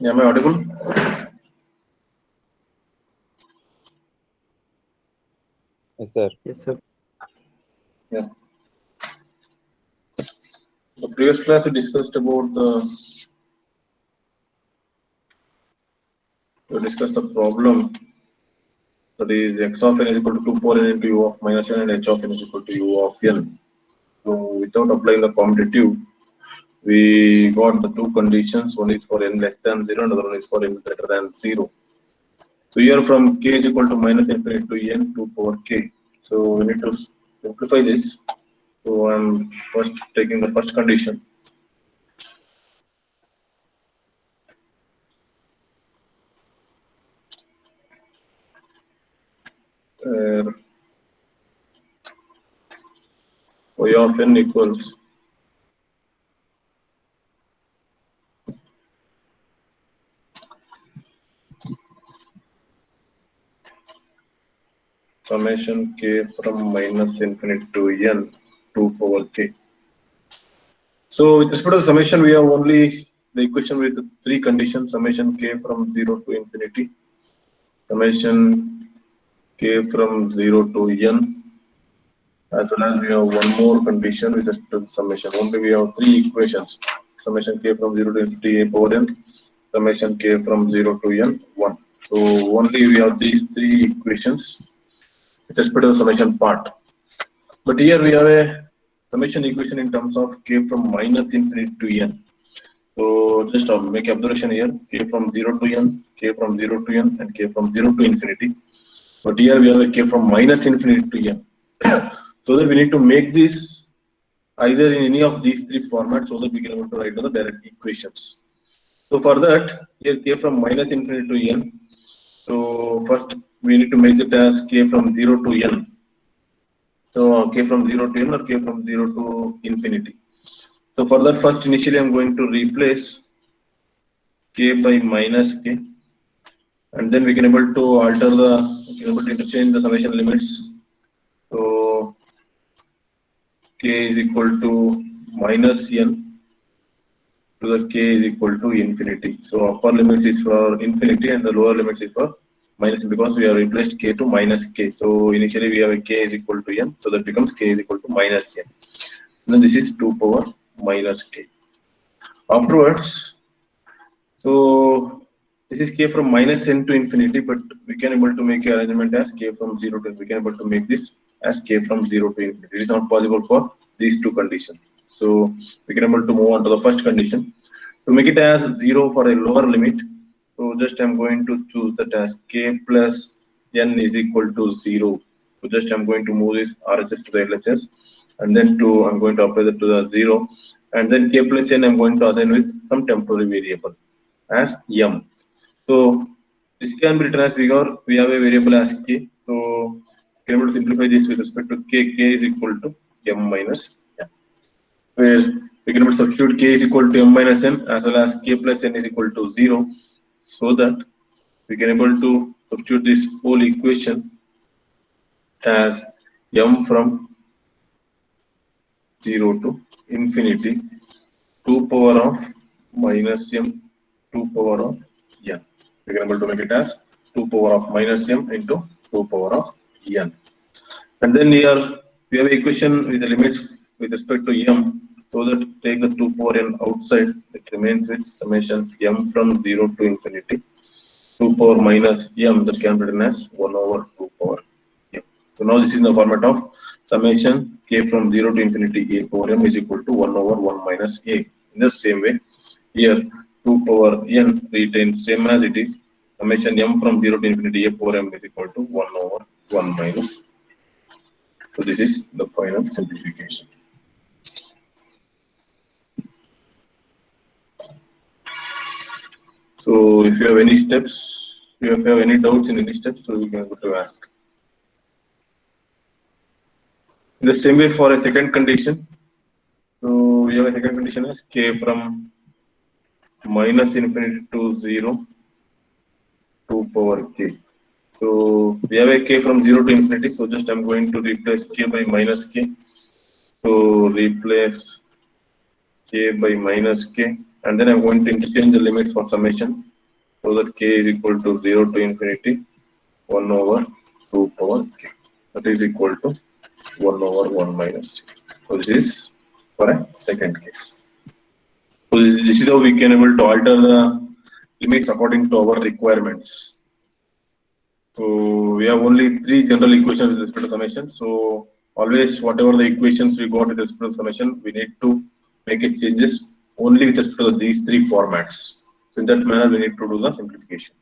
Am I audible? Yes, sir. Yes, sir. Yeah. The previous class we discussed about the problem, that is x of n is equal to 2 power n into u of minus n and h of n is equal to u of n. So without applying the commutative, we got the two conditions. One is for n less than 0 and another one is for n greater than 0. So here from k is equal to minus infinity to n 2 power k. So we need to simplify this. So I'm first taking the first condition. Y of n equals summation k from minus infinity to n 2 power k. So with respect to the summation, we have only the equation with three conditions: summation k from 0 to infinity, summation k from 0 to n, as well as we have one more condition with respect to the summation. Only we have three equations: summation k from 0 to infinity a power n, summation k from 0 to n 1. So only we have these three equations with respect to the summation part. But here we have a summation equation in terms of k from minus infinity to n. So just make observation here: k from 0 to n, k from 0 to n, and k from 0 to infinity. But here we have a k from minus infinity to n. So that we need to make this either in any of these three formats, so that we can able to write down the direct equations. So for that, here k from minus infinity to n. So first we need to make it as k from 0 to n. So k from 0 to n or k from 0 to infinity. So for that, first initially I'm going to replace k by minus k, and then we can able to alter we can able to interchange the summation limits. So k is equal to minus n to the k is equal to infinity. So upper limit is for infinity and the lower limit is for minus, because we have replaced k to minus k. So initially we have a k is equal to n, so that becomes k is equal to minus n. And then this is 2 power minus k. Afterwards, so this is k from minus n to infinity, but we can able to make an arrangement as k from 0 to n. We can able to make this as k from 0 to infinity. It is not possible for these two conditions. So we can able to move on to the first condition. To make it as 0 for a lower limit, so just I'm going to choose that as k plus n is equal to 0. So just I'm going to move this RHS to the LHS, and then I'm going to apply that to the 0, and then k plus n I'm going to assign with some temporary variable as m. So this can be written as we have a variable as k. So we can able to simplify this with respect to k. K is equal to m minus n, where we can able to substitute k is equal to m minus n as well as k plus n is equal to 0, so that we can able to substitute this whole equation as m from 0 to infinity 2 power of minus m 2 power of n. We can able to make it as 2 power of minus m into 2 power of n. And then here we have equation with the limits with respect to m, so that take the 2 power n outside, it remains with summation m from 0 to infinity 2 power minus m, that can be written as 1 over 2 power m. So now this is in the format of summation k from 0 to infinity a power m is equal to 1 over 1 minus a. In the same way, here 2 power n retains same as it is, summation m from 0 to infinity a power m is equal to 1 over 1 minus. So this is the final simplification. So if you have any steps, if you have any doubts in any steps, so you can go to ask. In the same way for a second condition, so we have a second condition as k from minus infinity to 0 2 power k. So we have a k from 0 to infinity, so just I'm going to replace k by minus k. So replace k by minus k, and then I'm going to interchange the limit for summation so that k is equal to 0 to infinity 1 over 2 power k. That is equal to 1 over 1 minus k. So this is for a second case. So this is how we can able to alter the limits according to our requirements. So we have only three general equations with respect to summation. So always whatever the equations we got with respect to summation, we need to make a changes only with respect to these three formats. So in that manner, we need to do the simplification.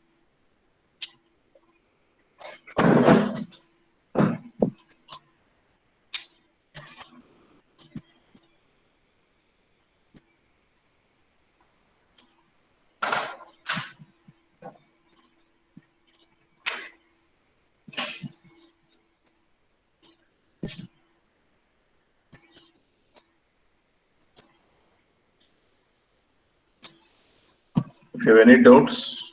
If you have any doubts,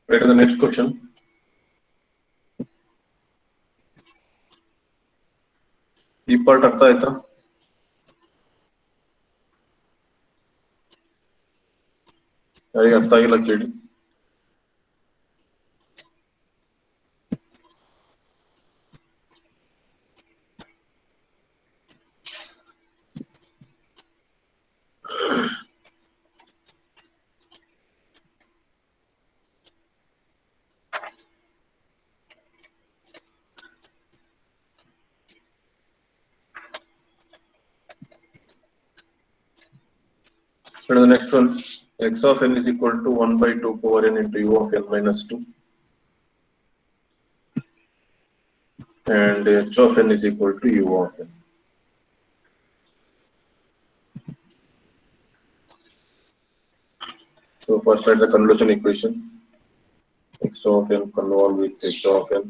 wait to the next question. ಈ part ಅರ್ಥ ಆಯ್ತಾ? ಯಾರಿಗೆ ಅರ್ಥ ಆಗಿಲ್ಲ ಕೇಳಿ. And the next one, x of n is equal to 1 by 2 power n into u of n minus 2. And h of n is equal to u of n. So first write the convolution equation. X of n convolve with h of n.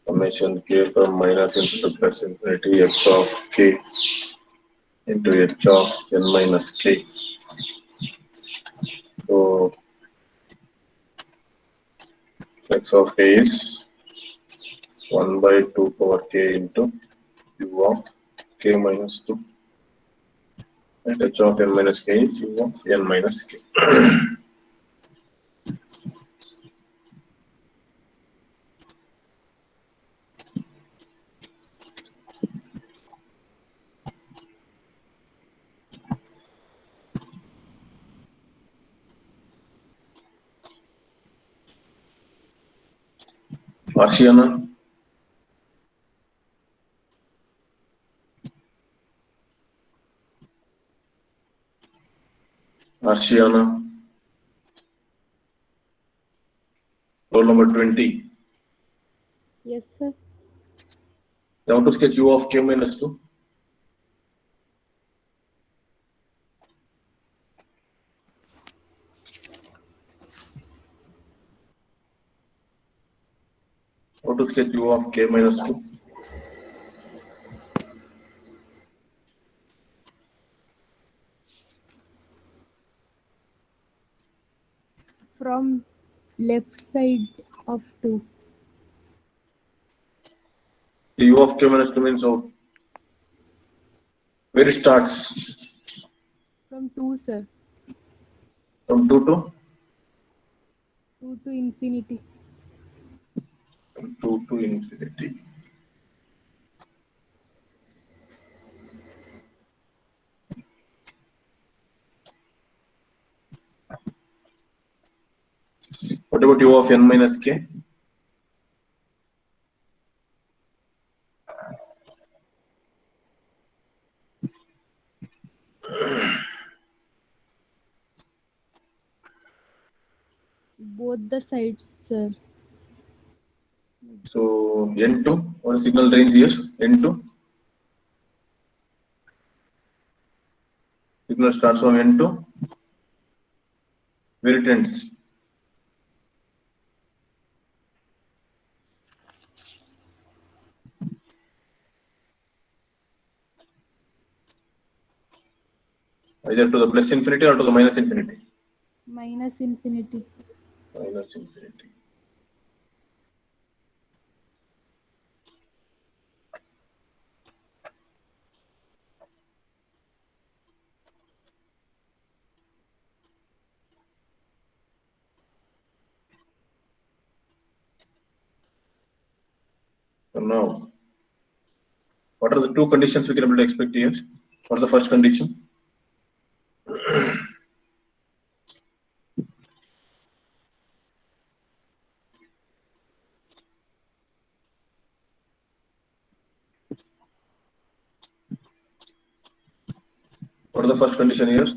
Summation k from minus infinity to plus infinity x of k into h of n minus k. So x of k is 1 by 2 power k into u of k minus 2. And h of n minus k is u of n minus k. Archiana. Archiana. Roll number 20. Yes, sir. Now to sketch u of k minus 2. How to sketch u of k minus 2? From left side of 2. The u of k minus 2 means how? Where it starts? From 2, sir. From 2 to? 2 to infinity. from 2 to infinity. What about u of n minus k? Both the sides, sir. So n2, what is signal range here? N2. Signal starts from n2. Where it ends? Either to the plus infinity or to the minus infinity. Minus infinity. Minus infinity. So now, what are the two conditions we can able to expect here? What's the first condition? What is the first condition here?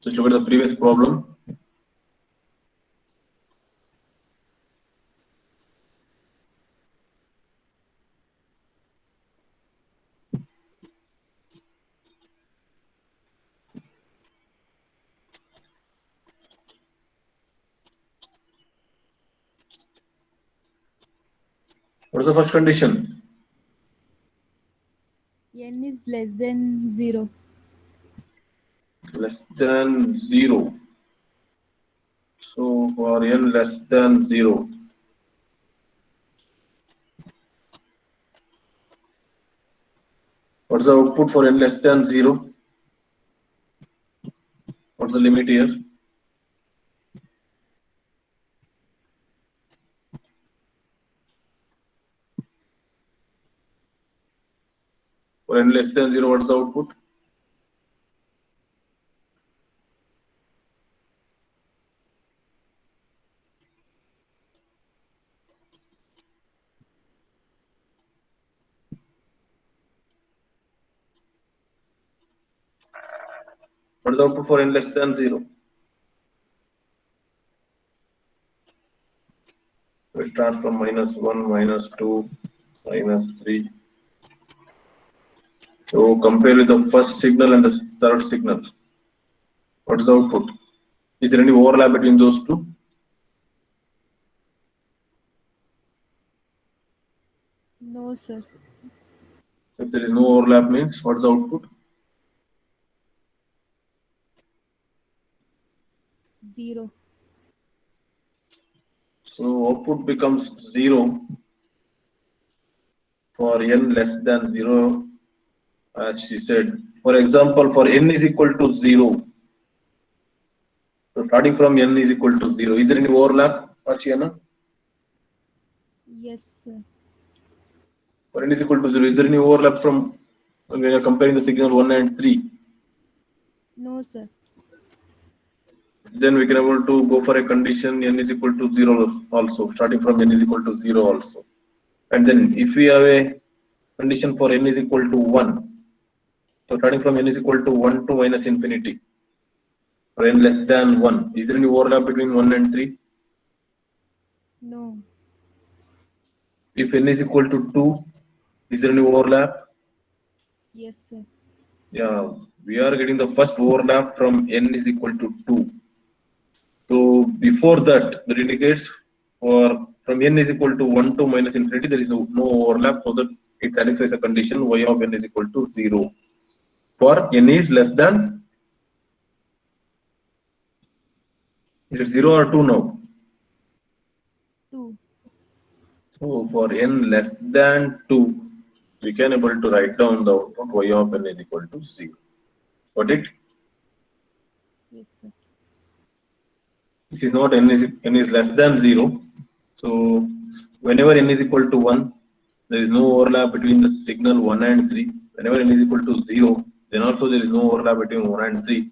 So look at the previous problem. What is the first condition? N is less than 0. Less than 0. So for n less than 0, what's the output for n less than 0? What's the limit here? For n less than 0, what's the output? What is the output for n less than 0? We start from -1, -2, -3. So compare with the first signal and the third signal. What is the output? Is there any overlap between those two? No, sir. If there is no overlap, means what is the output? 0. So output becomes 0 for n less than 0, as she said. For example, for n is equal to 0. So starting from n is equal to 0, is there any overlap, Archiana? Yes, sir. For n is equal to 0, is there any overlap from when we are comparing the signal 1 and 3? No, sir. Then we can able to go for a condition n is equal to 0 also, starting from n is equal to 0 also. And then if we have a condition for n is equal to 1, so starting from n is equal to 1 to minus infinity, for n less than 1, is there any overlap between 1 and 3? No. If n is equal to 2, is there any overlap? Yes, sir. Yeah, we are getting the first overlap from n is equal to 2. So before that indicates for from n is equal to 1 to minus infinity, there is no overlap, so that it satisfies a condition y of n is equal to 0. For n is less than, is it 0 or 2 now? 2. So for n less than 2, we can able to write down the output y of n is equal to 0. Got it? Yes, sir. This is not n is less than 0. So whenever n is equal to 1, there is no overlap between the signal 1 and 3. Whenever n is equal to 0, then also there is no overlap between 1 and 3.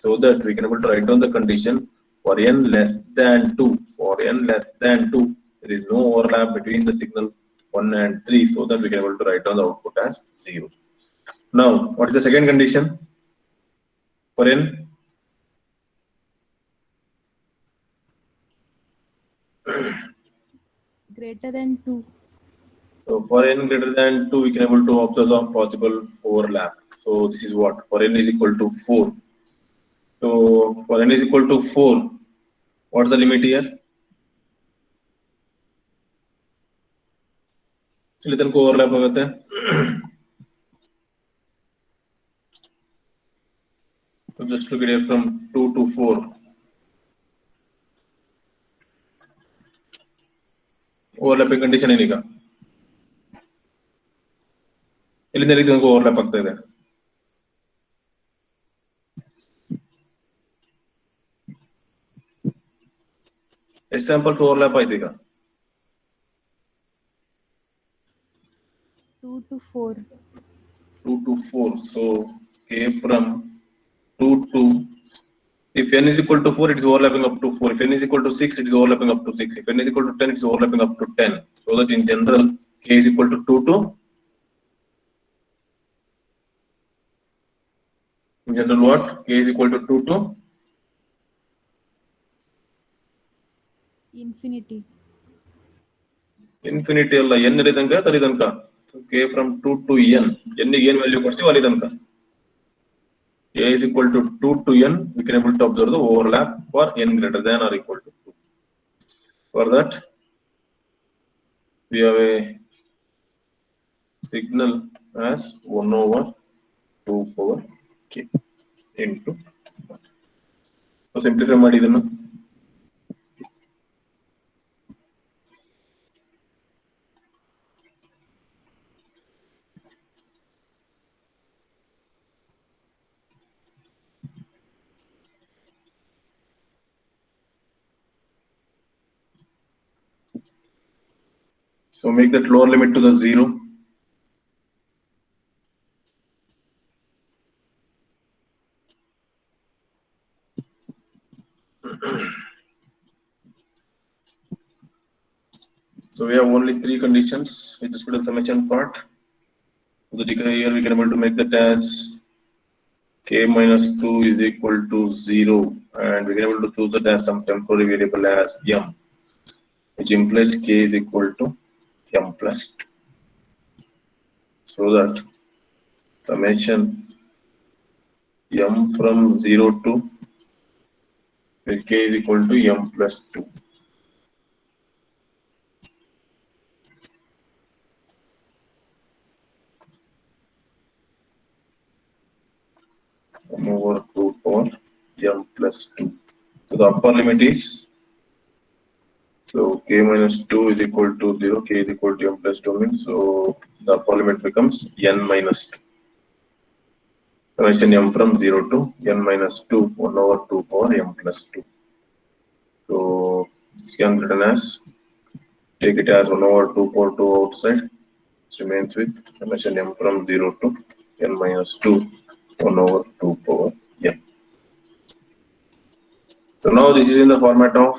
So that we can able to write down the condition for n less than 2. For n less than 2, there is no overlap between the signal 1 and 3. So that we can able to write down the output as 0. Now, what is the second condition for n? Greater than 2. So for n greater than 2, we can able to observe the possible overlap. So this is what? For n is equal to 4. So for n is equal to 4, what's the limit here? चलिए तनको overlap लगाते हैं. So just look at it from 2 to 4. Overlapping condition ಏನಿಗ? ಇಲ್ಲಿಂದ ಎಲ್ಲಿಗೆ ತನಕ overlap ಆಗ್ತಾ ಇದೆ? ಎಷ್ಟು ಸ್ಯಾಂಪಲ್ಸ್ overlap ಆಯ್ತು ಈಗ? 2 to 4. 2 to 4. So k from 2 to, if n is equal to 4, it is overlapping up to 4. If n is equal to 6, it is overlapping up to 6. If n is equal to 10, it is overlapping up to 10. So that in general, k is equal to 2 to, in general what? K is equal to 2 to Infinity. infinity ಅಲ್ಲ, n ಅಲ್ಲಿ ತನಕ ತರಿ ತನಕ. So k from 2 to n. n ಗೆ ಏನು value ಕೊಡ್ತೀವಿ ಅಲ್ಲಿ ತನಕ. A is equal to 2 to n, we can able to observe the overlap for n greater than or equal to 2. For that, we have a signal as 1 over 2 power k into. So simplify ಮಾಡಿ ಇದನ್ನು. So make that lower limit to the 0. So we have only 3 conditions with respect to the summation part. So the decay here we can able to make that as k minus 2 is equal to 0, and we can able to choose that as some temporary variable as m, which implies k is equal to m plus 2. So that summation m from 0 to k is equal to m plus 2. 1 over 2 power m plus 2. So the upper limit is, so k minus 2 is equal to 0, k is equal to m plus 2 means, so the upper limit becomes n minus 2. Summation m from 0 to n minus 2, 1 over 2 power m plus 2. So this can be written as, take it as 1 over 2 power 2 outside, it remains with summation m from 0 to n minus 2, 1 over 2 power m. So now this is in the format of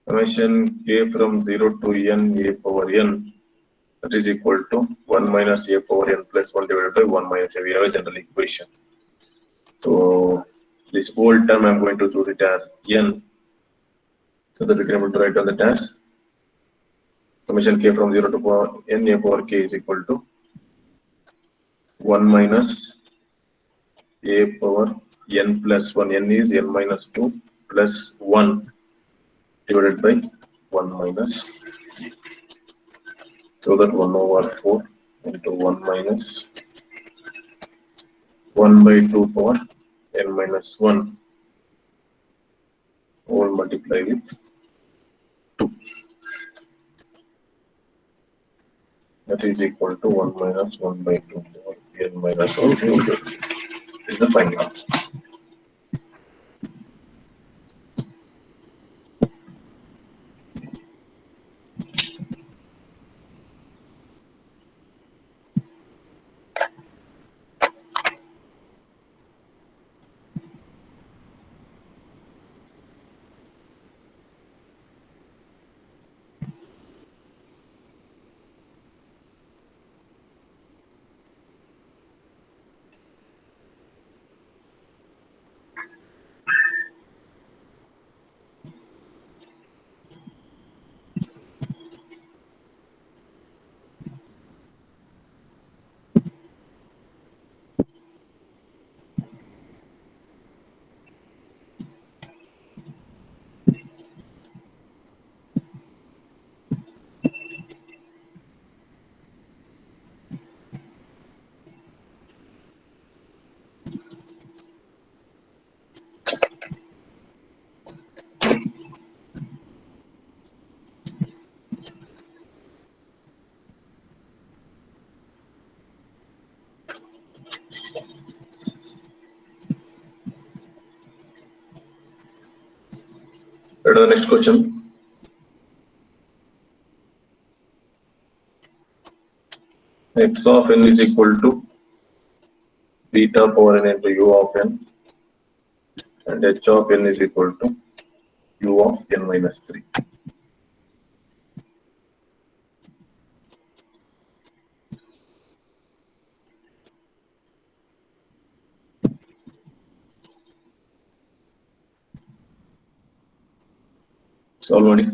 summation k from 0 to n a power n, that is equal to 1 minus a power n plus 1 divided by 1 minus a. We have a general equation. So this whole term I am going to choose it as n, so that we can able to write on the as summation k from 0 to power n a power k is equal to 1 minus a power n plus 1. N is n minus 2 plus 1 divided by 1 minus a. So that 1 over 4 into 1 minus 1 by 2 power n minus 1 all multiply with 2. that is equal to 1 minus 1 by 2 over n minus 1 into 3. Is the final answer. Let the next question. X of n is equal to beta power n into u of n, and h of n is equal to u of n minus 3. Solve already.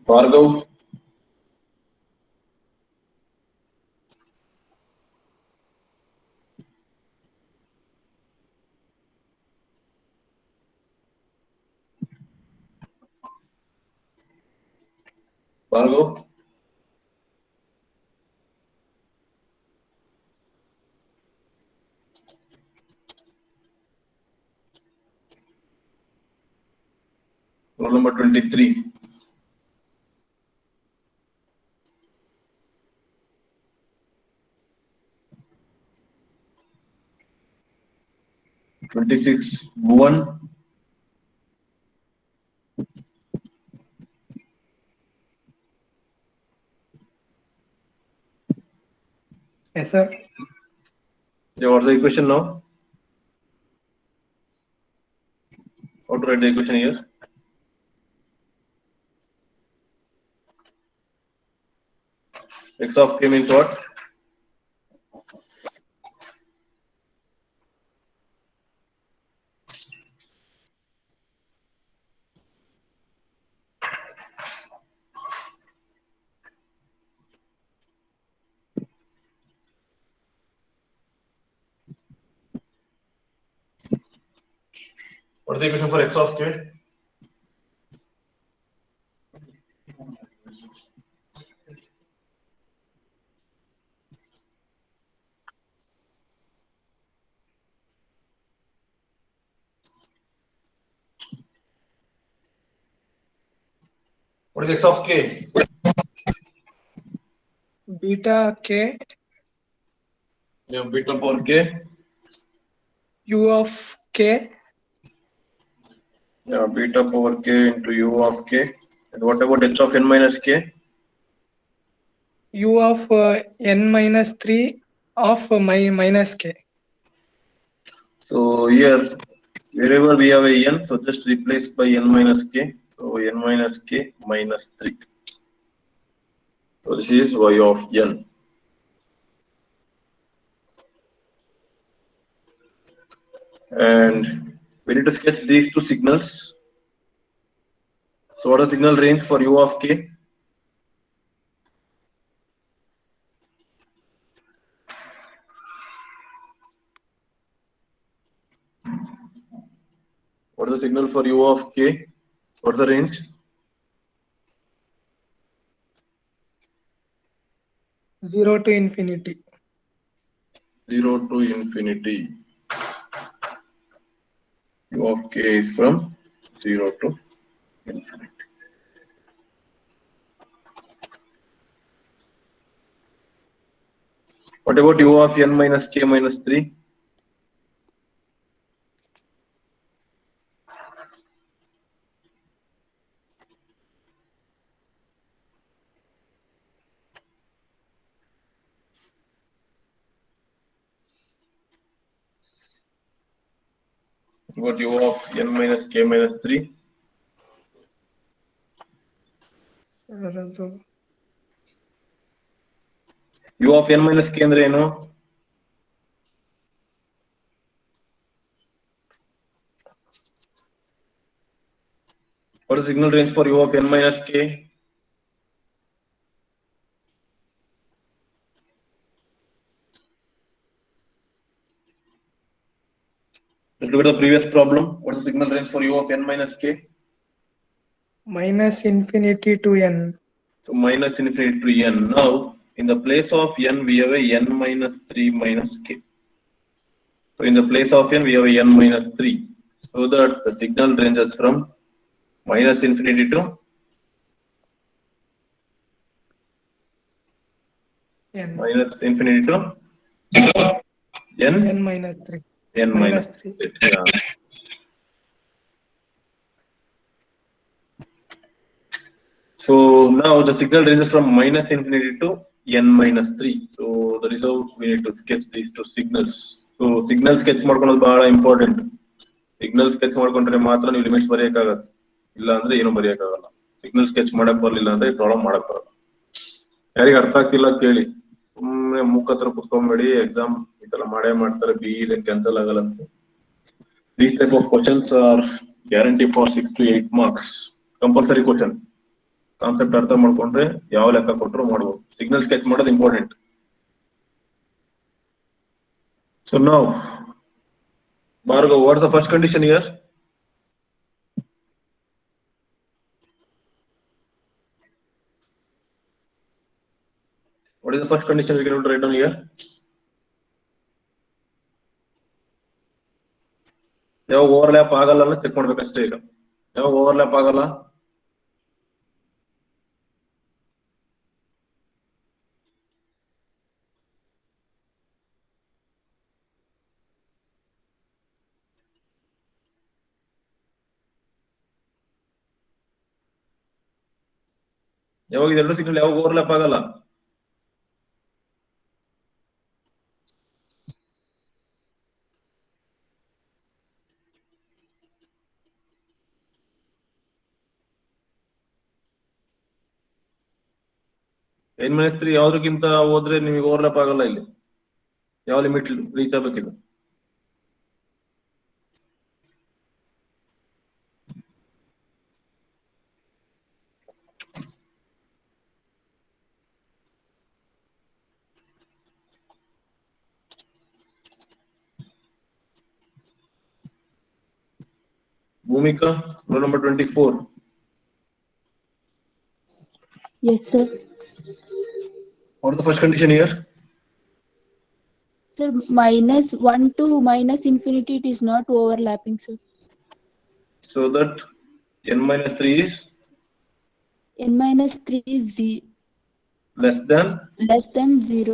Bhargav, Bhargav, roll number 23. Bhuvan, Yes, sir. yeah, what's the equation now? How to write the equation here? X of k means what? What's the equation for x of k? What is x of k? Beta k Yeah, beta power k. u of k Yeah, beta power k into u of k. And what about h of n minus k? u of n minus 3 of minus k. So here, wherever we have a n, so just replace by n minus k. So n minus k minus 3. So this is y of n. And We need to sketch these two signals. So what is the signal range for u of k? What is the signal for u of k? What is the range? 0 to infinity. 0 to infinity. U of k is from 0 to infinity. What about u of n minus k minus 3? What u of n minus k minus 3? Sir, ಅದು u of n minus k ಅಂದ್ರೆ ಏನು? What is the signal range for u of n minus k? Let's look at the previous problem. What is the signal range for u of n minus k? minus infinity to n. So minus infinity to n. Now, in the place of n, we have a n minus 3 minus k. So in the place of n, we have a n minus 3. So that the signal ranges from minus infinity to n. minus infinity to n, n minus 3. n minus 3. 3. Yeah. So now the signal ranges from minus infinity to n minus 3. So the result we need to sketch these two signals. So signal sketch ಮಾಡ್ಕೊಳ್ಳೋದು ಬಹಳ important. Signal sketch ಮಾಡ್ಕೊಂಡ್ರೆ ಮಾತ್ರ ನೀವು limits ಬರೆಯಕ್ಕಾಗತ್ತೆ. ಇಲ್ಲ ಅಂದ್ರೆ ಏನು ಬರೆಯಕ್ಕಾಗಲ್ಲ. Signal sketch ಮಾಡಕ್ ಬರ್ಲಿಲ್ಲ ಅಂದ್ರೆ ಪ್ರಾಬ್ಲಮ್ ಮಾಡಕ್ ಬರಲ್ಲ. ಯಾರಿಗೆ ಅರ್ಥ ಆಗ್ತಿಲ್ಲ ಕೇಳಿ. ಸುಮ್ಮನೆ ಮೂಕ್ ಹತ್ರ ಕುತ್ಕೊಂಡ್ಬೇಡಿ. ಎಕ್ಸಾಮ್ ಈ ಸಲ ಮಾಡೇ ಮಾಡ್ತಾರೆ. ಬಿ ಇದಕ್ಕೆ ಕ್ಯಾನ್ಸಲ್ ಆಗಲ್ಲ ಅಂತ. These type of questions are guarantee for 6 to 8 marks. Compulsory question. Concept ಅರ್ಥ ಮಾಡ್ಕೊಂಡ್ರೆ ಯಾವ ಲೆಕ್ಕ ಕೊಟ್ಟರು ಮಾಡ್ಬೋದು. ಸಿಗ್ನಲ್ ಸ್ಕೆಚ್ ಮಾಡೋದು ಇಂಪಾರ್ಟೆಂಟ್. ಸೊ ನಾವು Bhargav, what's the first condition here? What is the first condition we can write down here? ಯಾವಾಗ overlap ಆಗಲ್ಲ ಅಂತ ಚೆಕ್ ಮಾಡ್ಬೇಕಷ್ಟೇ ಈಗ. ಯಾವಾಗ ಓವರ್ಲ್ಯಾಪ್ ಆಗಲ್ಲ? ಯಾವಾಗ ಇದೆರಡು ಸಿಗ್ನಲ್ ಯಾವಾಗ ಓವರ್ಲ್ಯಾಪ್ ಆಗಲ್ಲ? n minus 3 ಯಾವ್ದಕ್ಕಿಂತ ಹೋದ್ರೆ ನಿಮಗೆ ಓವರ್ಲ್ಯಾಪ್ ಆಗಲ್ಲ ಇಲ್ಲಿ. ಯಾವ ಲಿಮಿಟ್ ರೀಚ್ ಆಗ್ಬೇಕಿದೆ? Bhumika, roll number 24. Yes, sir. What is the first condition here? Sir, minus 1 to minus infinity, it is not overlapping, sir. So that n minus 3 is N minus 3 is less than 0.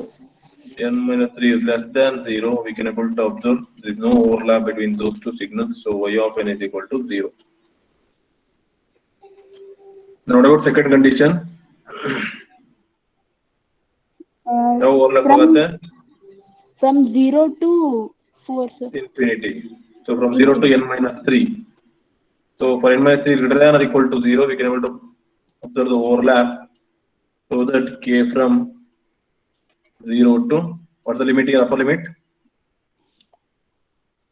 n minus 3 is less than 0. We can able to observe there is no overlap between those two signals. So y of n is equal to 0. Now what about second condition? How overlap agate? From 0 to 4, sir. Infinity. So from 0 to n minus 3. So for n minus 3 greater than or equal to 0, we can able to observe the overlap. So that k from 0 to, what's the limit here, upper limit?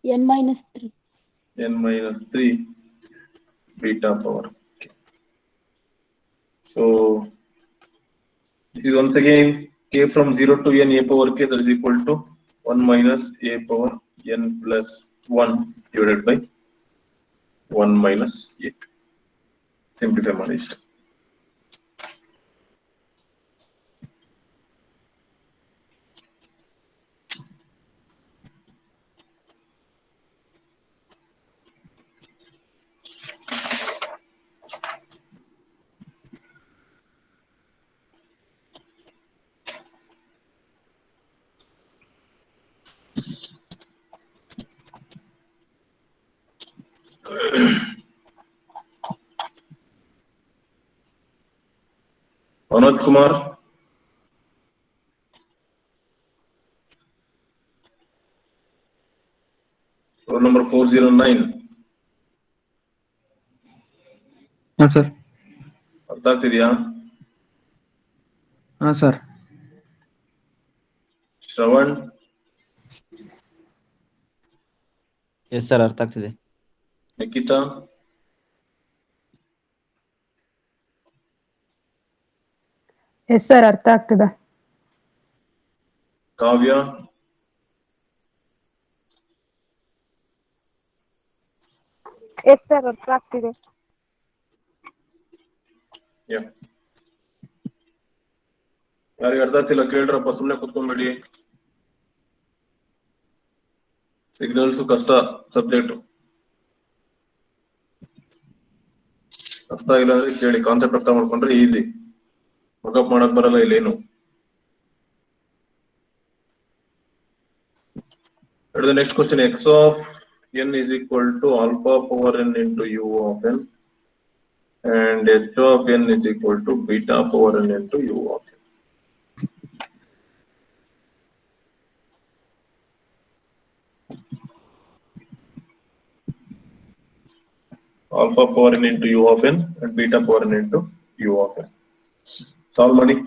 N minus 3. n minus 3 beta power k. So this is once again k from 0 to n a power k, that is equal to 1 minus a power n plus 1 divided by 1 minus a. Simplify ಮಾಡಿಷ್ಟ. Manoj Kumar, roll number 409. ಹಾಂ sir. ಅರ್ಥ ಆಗ್ತಿದ್ಯಾ? ಹಾಂ sir. Shravan, yes sir, ಅರ್ಥ ಆಗ್ತಿದೆ. Nikhita, yes sir, ಅರ್ಥ ಆಗ್ತಿದೆ. ಕಾವ್ಯ, yes sir, ಅರ್ಥ ಆಗ್ತಿದೆ. ಯಾರಿಗೆ ಅರ್ಥ ಆಗ್ತಿಲ್ಲ ಕೇಳ್ರಪ್ಪ, ಸುಮ್ಮನೆ ಕುತ್ಕೊಂಡ್ಬೇಡಿ. ಸಿಗ್ನಲ್ಸ್ ಕಷ್ಟ ಸಬ್ಜೆಕ್ಟ್. ಅರ್ಥ ಆಗಿಲ್ಲ ಅಂದ್ರೆ ಕೇಳಿ, ಕಾನ್ಸೆಪ್ಟ್ ಅರ್ಥ ಮಾಡ್ಕೊಂಡ್ರೆ ಈಸಿ. ವರ್ಕಪ್ ಮಾಡಕ್ ಬರಲ್ಲ ಇಲ್ಲೇನು. The next question, x of n is equal to alpha power n into u of n, and h of n is equal to beta power n into u of n. Alpha power n into u of n and beta power n into u of n. Solve money.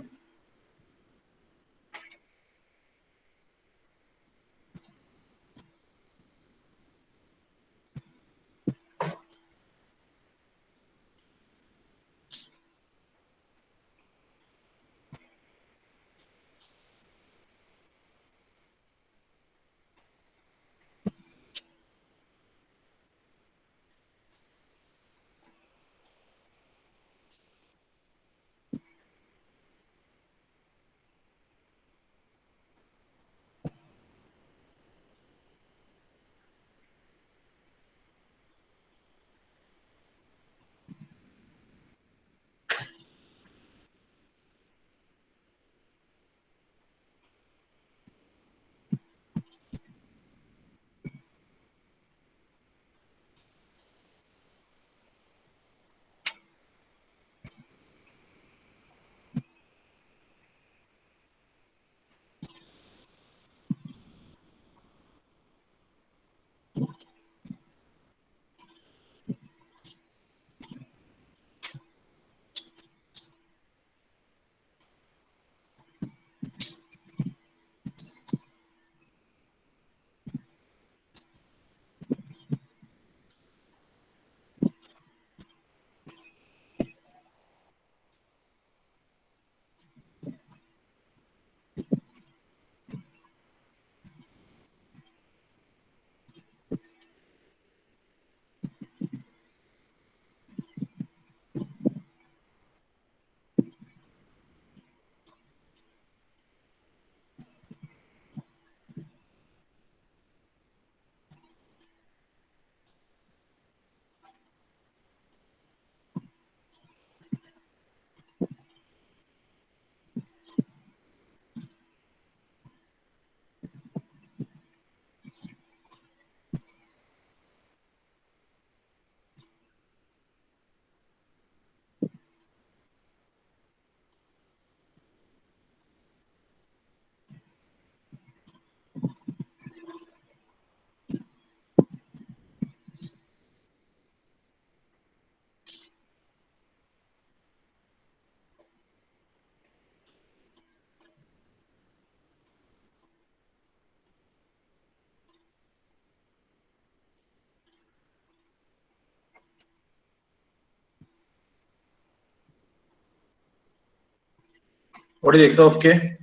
What is x of k?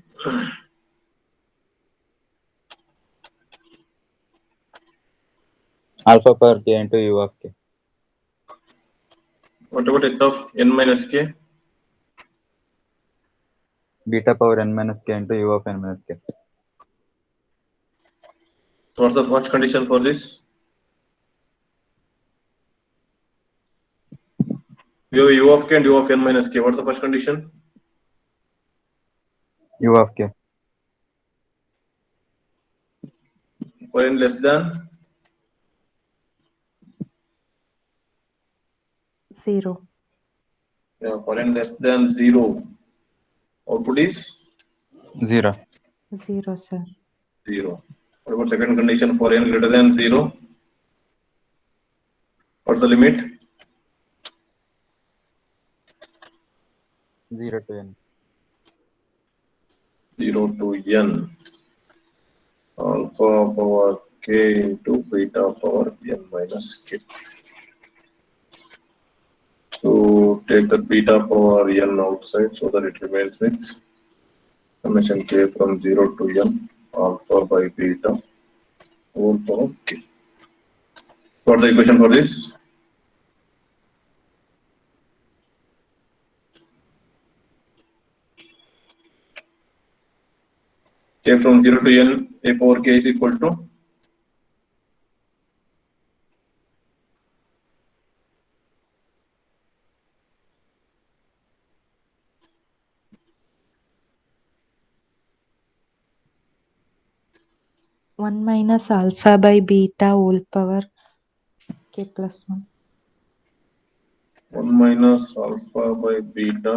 Alpha power k into u of k. What about h of n minus k? Beta power n minus k into u of n minus k. What's the first condition for this? We have u of k and u of n minus k. What's the first condition? U of k. For n less than 0. yeah, for n less than 0. Output is 0. 0, sir. 0. What about second condition for n greater than 0? What's the limit? 0 to n. 0 to n. Alpha power k into beta power n minus k. So take the beta power n outside so that it remains with summation k from 0 to n alpha by beta whole power k. What's the equation for this? K from 0 to n a power k is equal to 1 minus alpha by beta whole power k plus 1. 1 minus alpha by beta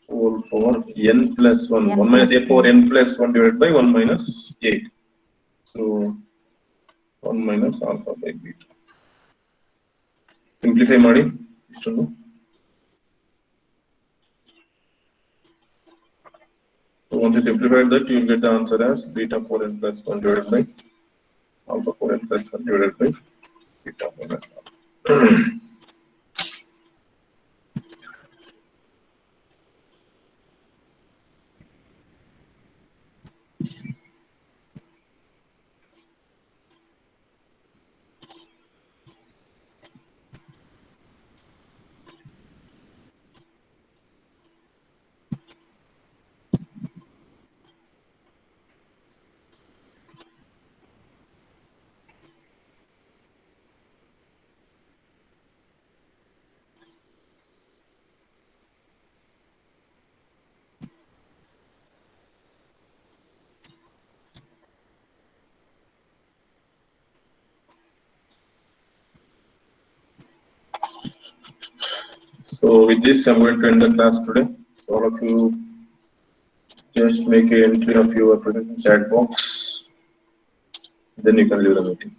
whole power n plus 1. N 1 minus plus a power 1. n plus 1 divided by 1 minus a. So 1 minus alpha by beta. Simplify ಮಾಡಿ ಇಷ್ಟೊಂದು. So once you simplify that, you will get the answer as beta 4n plus 1 divided by alpha 4n plus 1 divided by beta minus alpha. So with this, I'm going to end the class today. All of you just make an entry of your present chat box. Then you can leave the meeting.